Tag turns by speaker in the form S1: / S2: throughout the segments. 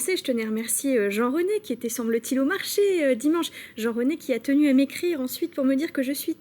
S1: Je tenais à remercier Jean-René qui était, semble-t-il, au marché dimanche. Jean-René qui a tenu à m'écrire ensuite pour me dire que je suis,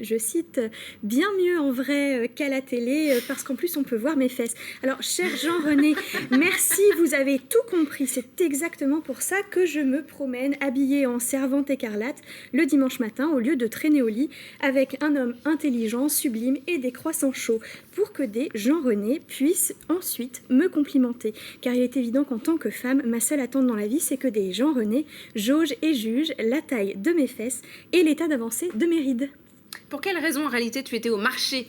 S1: je cite, bien mieux en vrai qu'à la télé, parce qu'en plus on peut voir mes fesses. Alors, cher Jean-René, merci, vous avez tout compris. C'est exactement pour ça que je me promène habillée en servante écarlate le dimanche matin au lieu de traîner au lit avec un homme intelligent, sublime et des croissants chauds, pour que des Jean-René puissent ensuite me complimenter. Car il est évident qu'en tant que femme, ma seule attente dans la vie, c'est que des Jean-René jaugent et jugent la taille de mes fesses et l'état d'avancée de mes rides.
S2: Pour quelle raison, en réalité, tu étais au marché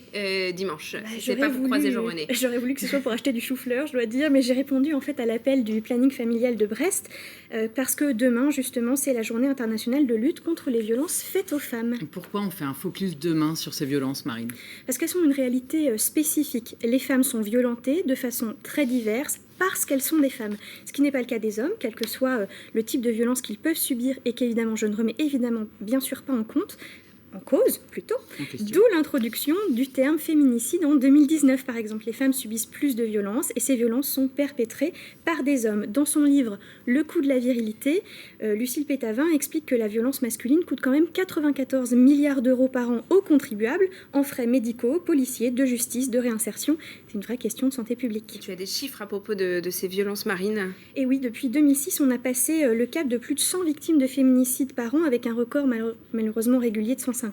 S2: dimanche? C'est pas pour
S1: J'aurais
S2: croiser Jean-René.
S1: J'aurais voulu que ce soit pour acheter du chou-fleur, je dois dire, mais j'ai répondu en fait à l'appel du planning familial de Brest, parce que demain, justement, c'est la journée internationale de lutte contre les violences faites aux femmes.
S3: Pourquoi on fait un focus demain sur ces violences, Marine?
S1: Parce qu'elles sont une réalité spécifique. Les femmes sont violentées de façon très diverse, parce qu'elles sont des femmes. Ce qui n'est pas le cas des hommes, quel que soit le type de violence qu'ils peuvent subir, et qu'évidemment, je ne remets évidemment bien sûr pas en compte, en cause plutôt, d'où l'introduction du terme féminicide en 2019 par exemple. Les femmes subissent plus de violences et ces violences sont perpétrées par des hommes. Dans son livre Le coût de la virilité, Lucille Pétavin explique que la violence masculine coûte quand même 94 milliards d'euros par an aux contribuables en frais médicaux, policiers, de justice, de réinsertion. C'est une vraie question de santé publique.
S2: Tu as des chiffres à propos de ces violences marines?
S1: Et oui, depuis 2006, on a passé le cap de plus de 100 victimes de féminicide par an avec un record malheureusement régulier de 150.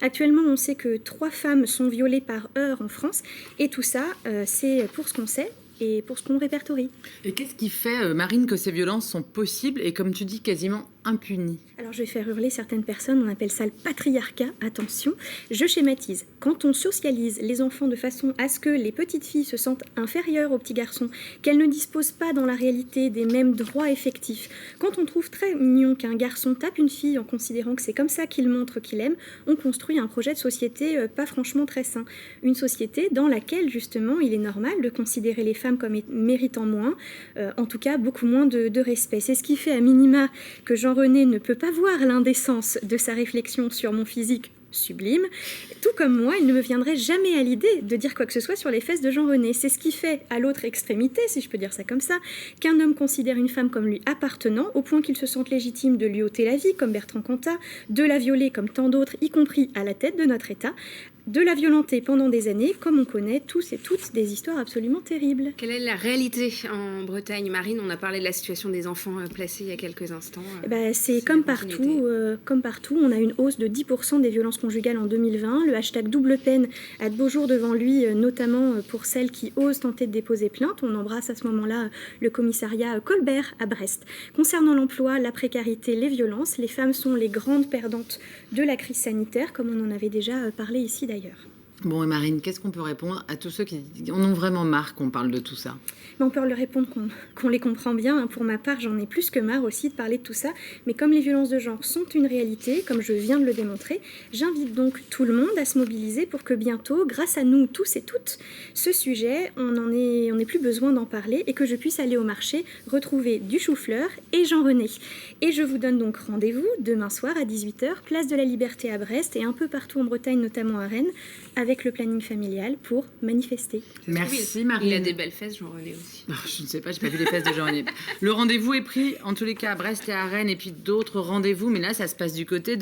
S1: Actuellement, on sait que 3 femmes sont violées par heure en France. Et tout ça, c'est pour ce qu'on sait et pour ce qu'on répertorie.
S3: Et qu'est-ce qui fait, Marine, que ces violences sont possibles et, comme tu dis, quasiment impunies?
S1: Alors, je vais faire hurler certaines personnes, on appelle ça le patriarcat. Attention, je schématise. Quand on socialise les enfants de façon à ce que les petites filles se sentent inférieures aux petits garçons, qu'elles ne disposent pas dans la réalité des mêmes droits effectifs, quand on trouve très mignon qu'un garçon tape une fille en considérant que c'est comme ça qu'il montre qu'il aime, on construit un projet de société pas franchement très sain. Une société dans laquelle, justement, il est normal de considérer les femmes comme méritant moins, en tout cas beaucoup moins de respect. C'est ce qui fait, à minima, que Jean-René ne peut pas voir l'indécence de sa réflexion sur mon physique sublime. Tout comme moi, il ne me viendrait jamais à l'idée de dire quoi que ce soit sur les fesses de Jean-René. C'est ce qui fait, à l'autre extrémité, si je peux dire ça comme ça, qu'un homme considère une femme comme lui appartenant, au point qu'il se sente légitime de lui ôter la vie, comme Bertrand Cantat, de la violer comme tant d'autres, y compris à la tête de notre État, de la violenter pendant des années, comme on connaît tous et toutes des histoires absolument terribles.
S2: Quelle est la réalité en Bretagne, Marine? On a parlé de la situation des enfants placés il y a quelques instants.
S1: C'est comme partout, on a une hausse de 10% des violences conjugales en 2020. Le hashtag double peine a de beaux jours devant lui, notamment pour celles qui osent tenter de déposer plainte. On embrasse à ce moment-là le commissariat Colbert à Brest. Concernant l'emploi, la précarité, les violences, les femmes sont les grandes perdantes de la crise sanitaire, comme on en avait déjà parlé ici d'ailleurs.
S3: Bon, et Marine, qu'est-ce qu'on peut répondre à tous ceux qui en ont vraiment marre qu'on parle de tout ça?
S1: On peut leur répondre qu'on les comprend bien. Pour ma part, j'en ai plus que marre aussi de parler de tout ça. Mais comme les violences de genre sont une réalité, comme je viens de le démontrer, j'invite donc tout le monde à se mobiliser pour que bientôt, grâce à nous tous et toutes, ce sujet, on n'ait plus besoin d'en parler et que je puisse aller au marché, retrouver du chou-fleur et Jean-René. Et je vous donne donc rendez-vous demain soir à 18h, place de la Liberté à Brest et un peu partout en Bretagne, notamment à Rennes, avec le planning familial pour manifester.
S3: Merci Marine.
S2: Il a des belles fesses, Jean-René aussi.
S3: Oh, je ne sais pas, j'ai pas vu les fesses de Jean-René. Le rendez-vous est pris, en tous les cas, à Brest et à Rennes, et puis d'autres rendez-vous, mais là, ça se passe du côté de